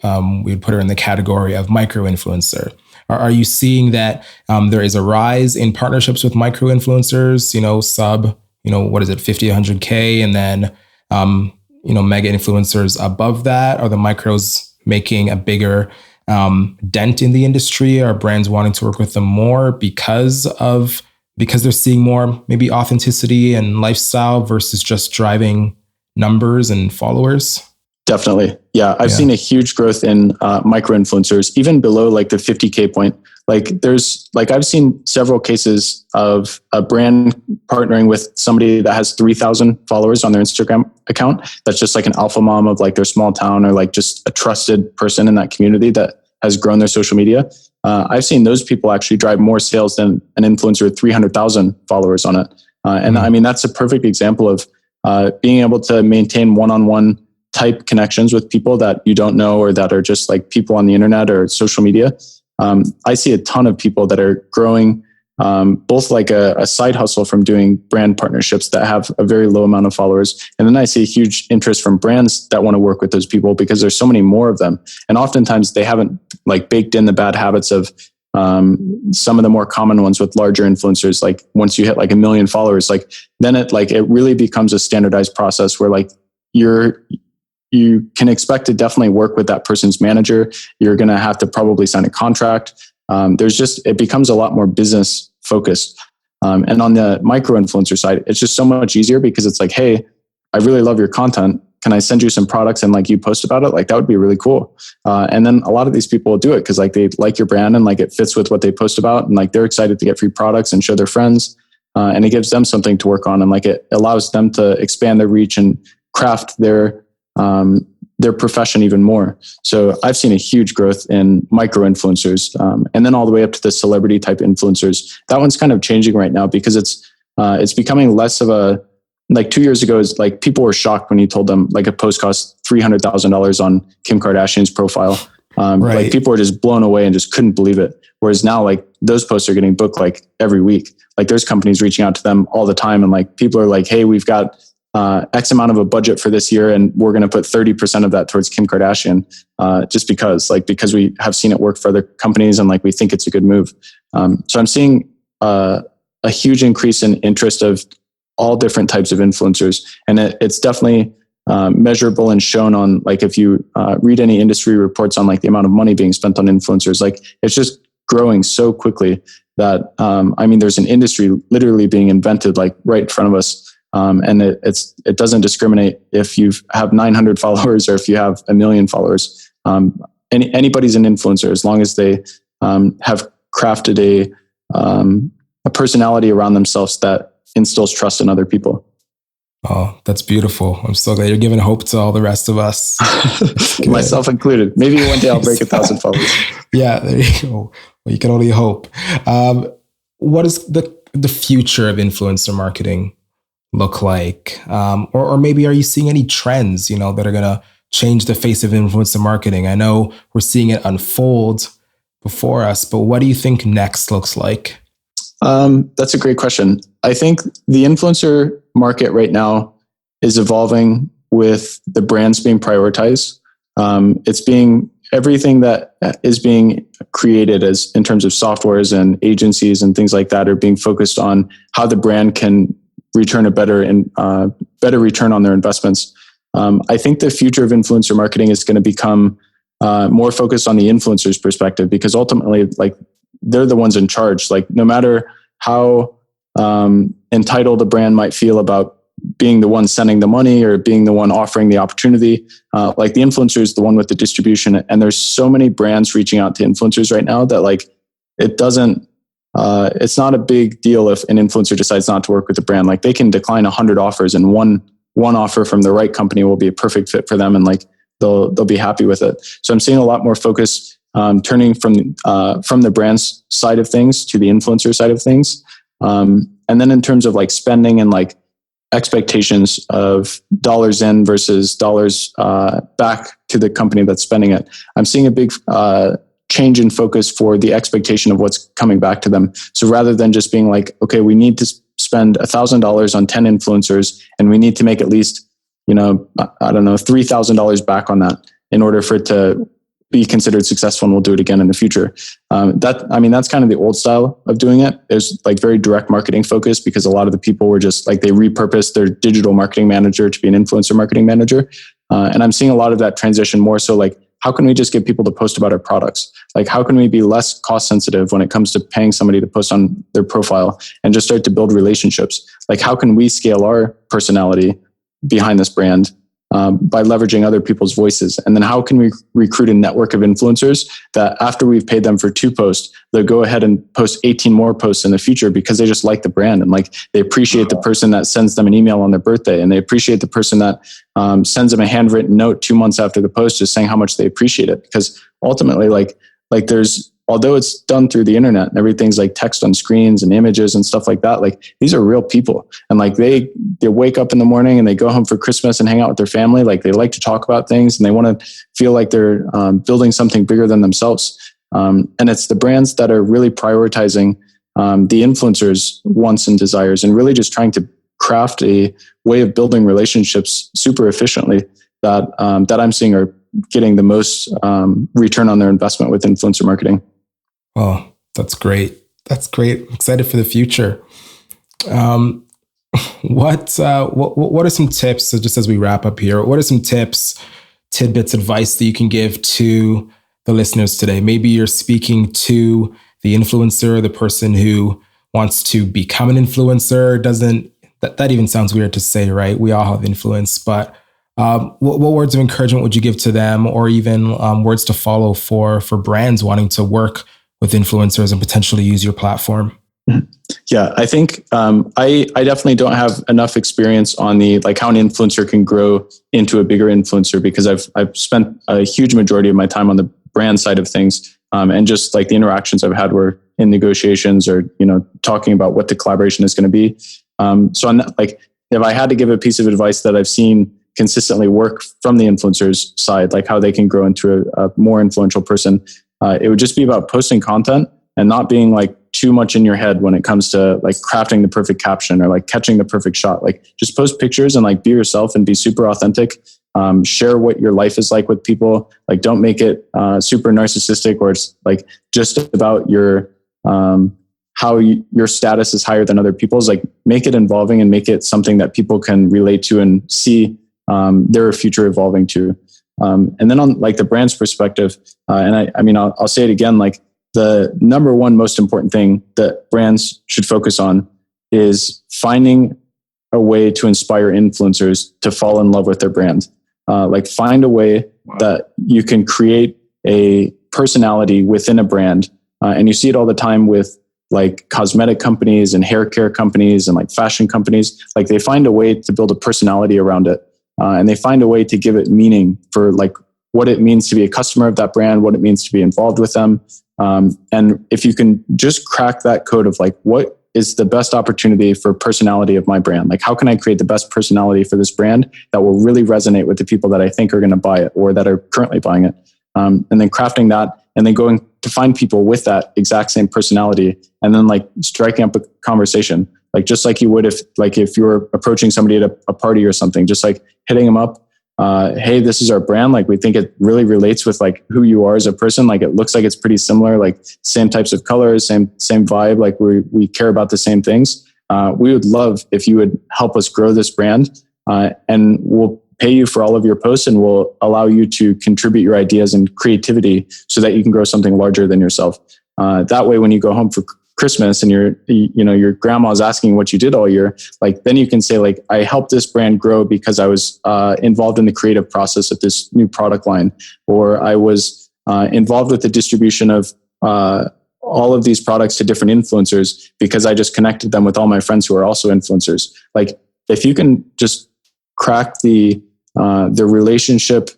we'd put her in the category of micro-influencer. Are you seeing that there is a rise in partnerships with micro-influencers, sub, what is it, 50, 100K, and then, mega influencers above that? Are the micros making a bigger dent in the industry? Are brands wanting to work with them more because they're seeing more maybe authenticity and lifestyle versus just driving numbers and followers? Definitely. Yeah. I've seen a huge growth in micro influencers, even below like the 50K point. Like I've seen several cases of a brand partnering with somebody that has 3,000 followers on their Instagram account. That's just like an alpha mom of like their small town, or like just a trusted person in that community that has grown their social media. I've seen those people actually drive more sales than an influencer with 300,000 followers on it. And that's a perfect example of being able to maintain one-on-one type connections with people that you don't know or that are just like people on the internet or social media. I see a ton of people that are growing both like a side hustle from doing brand partnerships that have a very low amount of followers. And then I see a huge interest from brands that want to work with those people because there's so many more of them. And oftentimes they haven't like baked in the bad habits of some of the more common ones with larger influencers. Like once you hit like 1 million followers, like then it really becomes a standardized process where like you can expect to definitely work with that person's manager. You're going to have to probably sign a contract. It becomes a lot more business focused. And on the micro influencer side, it's just so much easier because it's like, hey, I really love your content. Can I send you some products and like you post about it? Like that would be really cool. And then a lot of these people will do it because like they like your brand and like it fits with what they post about. And like they're excited to get free products and show their friends. And it gives them something to work on. And like it allows them to expand their reach and craft their profession even more. So I've seen a huge growth in micro influencers, and then all the way up to the celebrity type influencers. That one's kind of changing right now because it's becoming less of a, like 2 years ago is like people were shocked when you told them like a post cost $300,000 on Kim Kardashian's profile. Right. Like people were just blown away and just couldn't believe it. Whereas now like those posts are getting booked like every week. Like there's companies reaching out to them all the time. And like people are like, hey, we've got X amount of a budget for this year, and we're going to put 30% of that towards Kim Kardashian, just because we have seen it work for other companies and like we think it's a good move. So I'm seeing a huge increase in interest of all different types of influencers, and it's definitely measurable and shown on like if you read any industry reports on like the amount of money being spent on influencers, like it's just growing so quickly that there's an industry literally being invented like right in front of us. And it doesn't discriminate if you have 900 followers or if you have 1 million followers. Anybody's an influencer as long as they have crafted a personality around themselves that instills trust in other people. Oh, that's beautiful. I'm so glad you're giving hope to all the rest of us. Myself included. Maybe one day I'll break 1,000 followers. Yeah, there you go. Well, you can only hope. What is the future of influencer marketing look like? Or maybe are you seeing any trends, that are going to change the face of influencer marketing? I know we're seeing it unfold before us, but what do you think next looks like? That's a great question. I think the influencer market right now is evolving with the brands being prioritized. Everything that is being created as in terms of softwares and agencies and things like that are being focused on how the brand can return a better return on their investments. I think the future of influencer marketing is going to become more focused on the influencer's perspective, because ultimately, like they're the ones in charge. Like no matter how entitled a brand might feel about being the one sending the money or being the one offering the opportunity, like the influencer is the one with the distribution. And there's so many brands reaching out to influencers right now that like it's not a big deal if an influencer decides not to work with the brand. Like they can decline 100 offers and one offer from the right company will be a perfect fit for them. And like they'll be happy with it. So I'm seeing a lot more focus turning from the brand's side of things to the influencer side of things. And then in terms of like spending and like expectations of dollars in versus dollars back to the company that's spending it, I'm seeing a big change in focus for the expectation of what's coming back to them. So rather than just being like, okay, we need to spend $1,000 on 10 influencers and we need to make at least, $3,000 back on that in order for it to be considered successful, and we'll do it again in the future. That's kind of the old style of doing it. There's like very direct marketing focus because a lot of the people were just like, they repurposed their digital marketing manager to be an influencer marketing manager. And I'm seeing a lot of that transition more so like, how can we just get people to post about our products? Like, how can we be less cost sensitive when it comes to paying somebody to post on their profile and just start to build relationships? Like, how can we scale our personality behind this brand by leveraging other people's voices? And then how can we recruit a network of influencers that after we've paid them for 2 posts, they'll go ahead and post 18 more posts in the future because they just like the brand and like they appreciate the person that sends them an email on their birthday, and they appreciate the person that sends them a handwritten note 2 months after the post just saying how much they appreciate it. Because ultimately, like there's although it's done through the internet and everything's like text on screens and images and stuff like that, like these are real people. And like they wake up in the morning and they go home for Christmas and hang out with their family. Like they like to talk about things and they want to feel like they're building something bigger than themselves. And it's the brands that are really prioritizing the influencers' wants and desires and really just trying to craft a way of building relationships super efficiently that I'm seeing are getting the most return on their investment with influencer marketing. Oh, that's great. That's great. I'm excited for the future. What are some tips? So just as we wrap up here, what are some tips, tidbits, advice that you can give to the listeners today? Maybe you're speaking to the influencer, the person who wants to become an influencer. That even sounds weird to say, right? We all have influence, but what words of encouragement would you give to them, or even words to follow for brands wanting to work with influencers and potentially use your platform? Yeah, I think I definitely don't have enough experience on the like how an influencer can grow into a bigger influencer, because I've spent a huge majority of my time on the brand side of things, and just like the interactions I've had were in negotiations or talking about what the collaboration is going to be. So I'm not, like, if I had to give a piece of advice that I've seen consistently work from the influencers side, like how they can grow into a more influential person, it would just be about posting content and not being like too much in your head when it comes to like crafting the perfect caption or like catching the perfect shot. Like just post pictures and like be yourself and be super authentic. Share what your life is like with people. Like don't make it super narcissistic, or it's like just about your your status is higher than other people's. Like make it involving and make it something that people can relate to and see their future evolving to. And then on like the brand's perspective, and I mean, I'll say it again, like the number one most important thing that brands should focus on is finding a way to inspire influencers to fall in love with their brand. Like find a way that you can create a personality within a brand. And you see it all the time with like cosmetic companies and hair care companies and like fashion companies. Like they find a way to build a personality around it. And they find a way to give it meaning for like what it means to be a customer of that brand, what it means to be involved with them. And if you can just crack that code of like, what is the best opportunity for personality of my brand? Like, how can I create the best personality for this brand that will really resonate with the people that I think are going to buy it or that are currently buying it? And then crafting that and then going to find people with that exact same personality and then like striking up a conversation. Like just like you would if you were approaching somebody at a party or something, just like hitting them up. Hey, this is our brand. Like we think it really relates with like who you are as a person. Like it looks like it's pretty similar, like same types of colors, same vibe. Like we care about the same things. We would love if you would help us grow this brand, and we'll pay you for all of your posts and we'll allow you to contribute your ideas and creativity so that you can grow something larger than yourself. That way, when you go home for Christmas and your grandma's asking what you did all year, like then you can say like, I helped this brand grow because I was involved in the creative process of this new product line, or I was involved with the distribution of all of these products to different influencers because I just connected them with all my friends who are also influencers. Like if you can just crack the relationship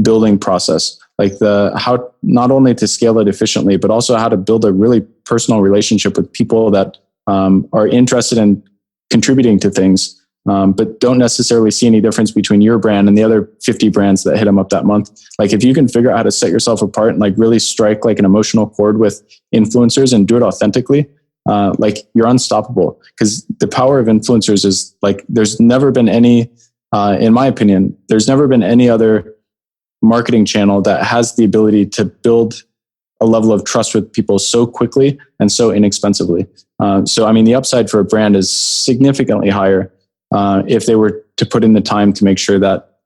building process, like how not only to scale it efficiently, but also how to build a really personal relationship with people that are interested in contributing to things, but don't necessarily see any difference between your brand and the other 50 brands that hit them up that month. Like if you can figure out how to set yourself apart and like really strike like an emotional chord with influencers and do it authentically, like you're unstoppable. Because the power of influencers is like, there's never been any, in my opinion, there's never been any other marketing channel that has the ability to build a level of trust with people so quickly and so inexpensively. So, I mean, the upside for a brand is significantly higher if they were to put in the time to make sure that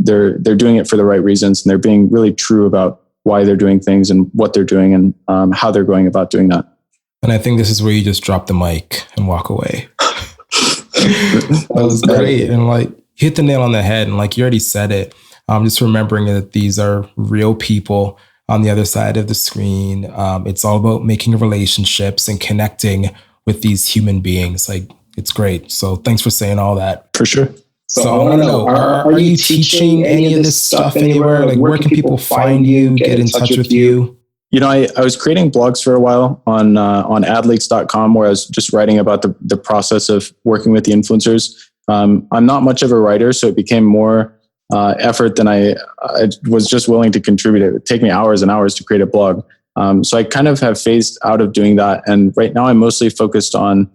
they're doing it for the right reasons and they're being really true about why they're doing things and what they're doing and how they're going about doing that. And I think this is where you just drop the mic and walk away. That was great. And like, you hit the nail on the head. And like, you already said it. Just remembering that these are real people on the other side of the screen. It's all about making relationships and connecting with these human beings. Like, it's great. So thanks for saying all that. For sure. So I want to know, are you teaching any of this stuff anywhere? Like, where can people find you, get in touch with you? I was creating blogs for a while on adleaks.com, where I was just writing about the process of working with the influencers. I'm not much of a writer, so it became more effort than I was just willing to contribute. It would take me hours and hours to create a blog. So I kind of have phased out of doing that. And right now I'm mostly focused on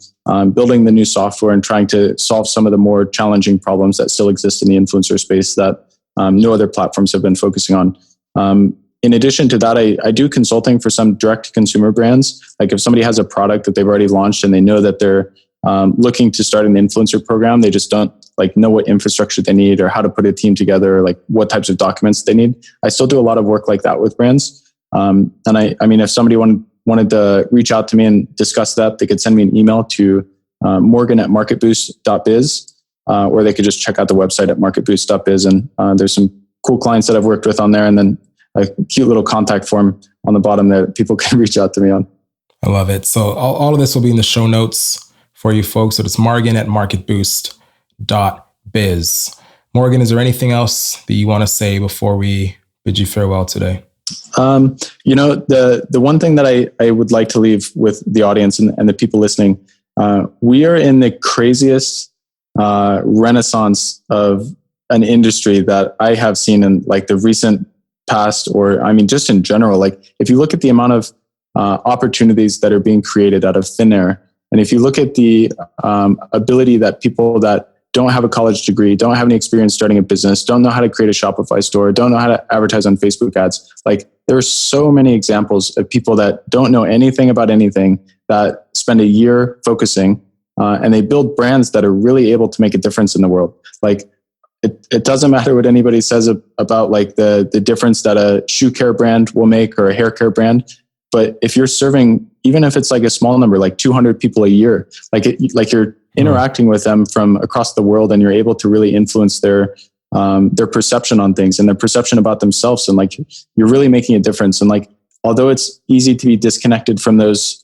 building the new software and trying to solve some of the more challenging problems that still exist in the influencer space that no other platforms have been focusing on. In addition to that, I do consulting for some direct consumer brands. Like if somebody has a product that they've already launched and they know that they're looking to start an influencer program, they just don't know what infrastructure they need or how to put a team together, or what types of documents they need. I still do a lot of work like that with brands. And I mean, if somebody wanted to reach out to me and discuss that, they could send me an email to morgan@marketboost.biz, or they could just check out the website at marketboost.biz. And there's some cool clients that I've worked with on there, and then a cute little contact form on the bottom that people can reach out to me on. I love it. So all of this will be in the show notes for you folks. So it's morgan@marketboost.biz. Morgan, is there anything else that you want to say before we bid you farewell today? The one thing that I would like to leave with the audience and the people listening, we are in the craziest renaissance of an industry that I have seen in the recent past, or I mean, just in general. If you look at the amount of opportunities that are being created out of thin air, and if you look at the ability that people that don't have a college degree, don't have any experience starting a business, don't know how to create a Shopify store, don't know how to advertise on Facebook ads. There are so many examples of people that don't know anything about anything, that spend a year focusing, and they build brands that are really able to make a difference in the world. It doesn't matter what anybody says about the difference that a shoe care brand will make or a hair care brand. But if you're serving, even if it's a small number, 200 people a year, you're interacting with them from across the world, and you're able to really influence their perception on things and their perception about themselves. And you're really making a difference. And although it's easy to be disconnected from those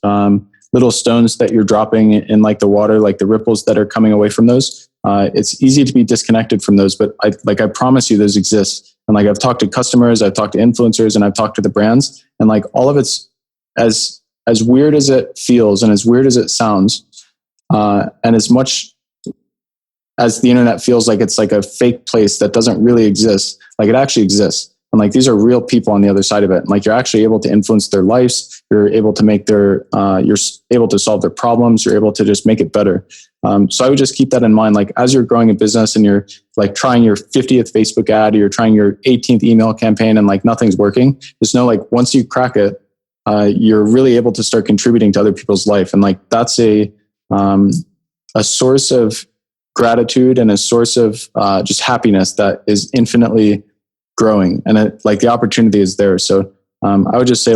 little stones that you're dropping in the water, the ripples that are coming away from those, it's easy to be disconnected from those. But I promise you, those exist. And I've talked to customers, I've talked to influencers, and I've talked to the brands, and all of it's as weird as it feels and as weird as it sounds, and as much as the internet feels like it's a fake place that doesn't really exist, it actually exists. And these are real people on the other side of it. And you're actually able to influence their lives. You're able to make you're able to solve their problems. You're able to just make it better. So I would just keep that in mind. As you're growing a business and you're trying your 50th Facebook ad, or you're trying your 18th email campaign, and nothing's working, just know once you crack it, you're really able to start contributing to other people's life. And that's a source of gratitude and a source of just happiness that is infinitely growing. And the opportunity is there. So I would just say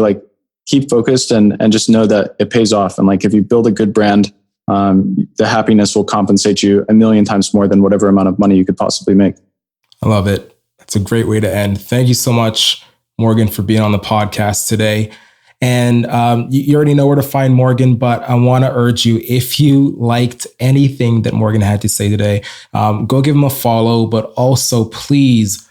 keep focused and just know that it pays off. And if you build a good brand, the happiness will compensate you 1,000,000 times more than whatever amount of money you could possibly make. I love it. That's a great way to end. Thank you so much, Morgan, for being on the podcast today. And you already know where to find Morgan, but I want to urge you, if you liked anything that Morgan had to say today, go give him a follow, but also please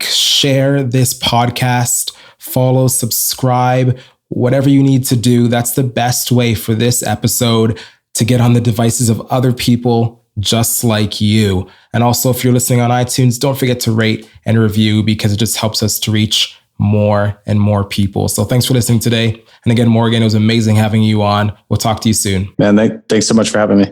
share this podcast, follow, subscribe, whatever you need to do. That's the best way for this episode to get on the devices of other people just like you. And also, if you're listening on iTunes, don't forget to rate and review, because it just helps us to reach more and more people. So thanks for listening today. And again, Morgan, it was amazing having you on. We'll talk to you soon. Man, thanks so much for having me.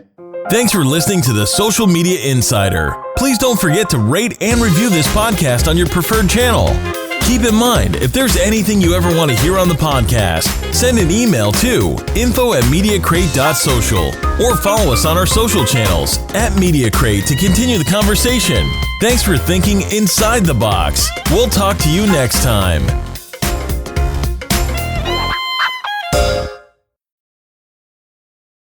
Thanks for listening to the Social Media Insider. Please don't forget to rate and review this podcast on your preferred channel. Keep in mind, if there's anything you ever want to hear on the podcast, send an email to info@mediacrate.social, or follow us on our social channels @MediaCrate to continue the conversation. Thanks for thinking inside the box. We'll talk to you next time.